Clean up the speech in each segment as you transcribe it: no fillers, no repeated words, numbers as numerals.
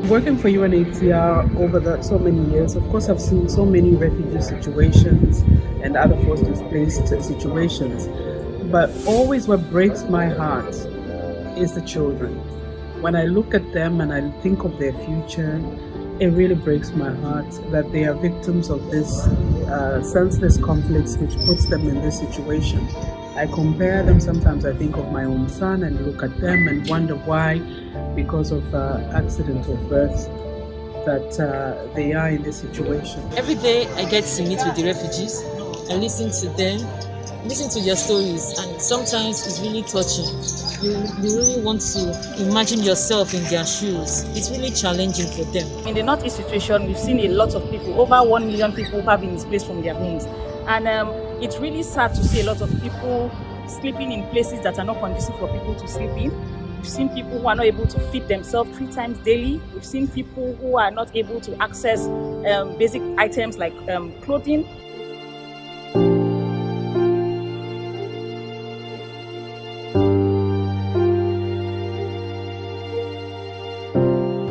Working for UNHCR over so many years, of course, I've seen so many refugee situations and other forced displaced situations. But always what breaks my heart is the children. When I look at them and I think of their future, it really breaks my heart that they are victims of this senseless conflicts which puts them in this situation. I compare them, sometimes I think of my own son and look at them and wonder why, because of accident or birth, that they are in this situation. Every day I get to meet with the refugees, I listen to them, listen to their stories, and sometimes it's really touching. You really want to imagine yourself in their shoes. It's really challenging for them. In the Northeast situation, we've seen a lot of people, over 1 million people who have been displaced from their homes. And it's really sad to see a lot of people sleeping in places that are not conducive for people to sleep in. We've seen people who are not able to feed themselves 3 times daily. We've seen people who are not able to access basic items like clothing.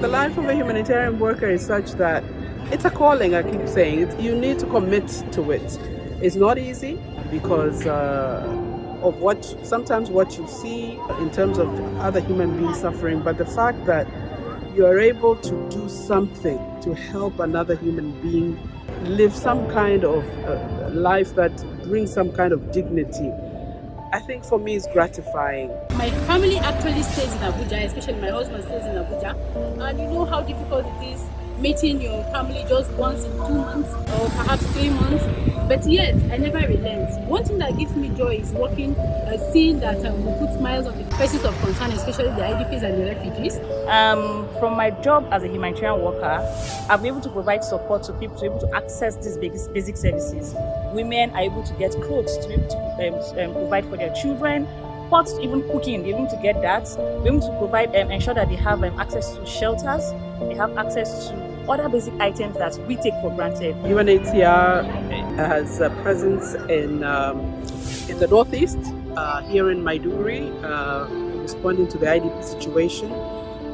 The life of a humanitarian worker is such that it's a calling, I keep saying. You need to commit to it. It's not easy because of sometimes what you see in terms of other human beings suffering, but the fact that you are able to do something to help another human being live some kind of life that brings some kind of dignity, I think for me is gratifying. My family actually stays in Abuja, especially my husband stays in Abuja, and you know how difficult it is meeting your family just once in 2 months or perhaps 3 months, but yet I never relent. One thing that gives me joy is working, seeing that we put smiles on the faces of concern, especially the IDPs and the refugees. From my job as a humanitarian worker, I've been able to provide support to people to be able to access these basic services. Women are able to get clothes to be able to provide for their children, pots, even cooking, they're able to get that. We're able to provide, ensure that they have access to shelters, they have access to other basic items that we take for granted. UNHCR has a presence in the Northeast, here in Maiduguri, responding to the IDP situation.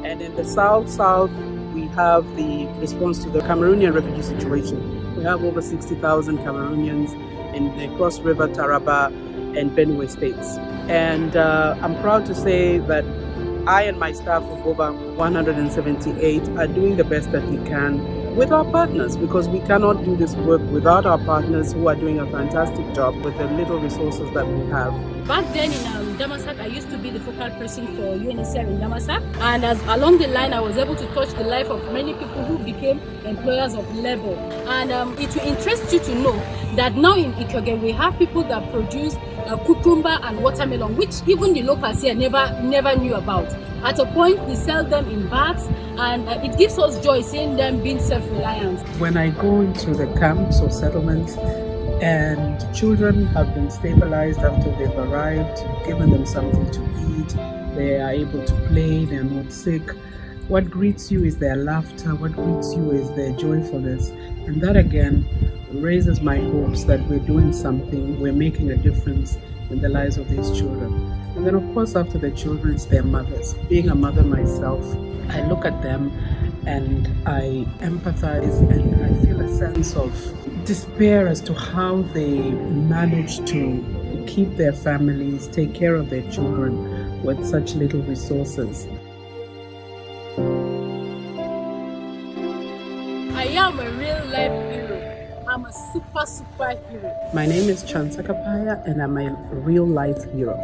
And in the South, we have the response to the Cameroonian refugee situation. We have over 60,000 Cameroonians in the Cross River, Taraba, and Benue states. And I'm proud to say that I and my staff of over 178 are doing the best that we can with our partners, because we cannot do this work without our partners who are doing a fantastic job with the little resources that we have. Back then in Damasak, I used to be the focal person for UNHCR in Damasak, and along the line I was able to touch the life of many people who became employers of labor. And it will interest you to know that now in Ikoge we have people that produce cucumber and watermelon, which even the locals here never knew about. At a point we sell them in bags, and it gives us joy seeing them being self-reliant. When I go into the camps or settlements and children have been stabilized after they've arrived, given them something to eat, they are able to play, they're not sick, what greets you is their laughter, what greets you is their joyfulness. And that again raises my hopes that we're doing something, we're making a difference in the lives of these children. And then of course after the children, it's their mothers. Being a mother myself, I look at them and I empathize and I feel a sense of despair as to how they manage to keep their families, take care of their children with such little resources. I am a real life hero. I'm a super hero. My name is Chansakapaya and I'm a real life hero.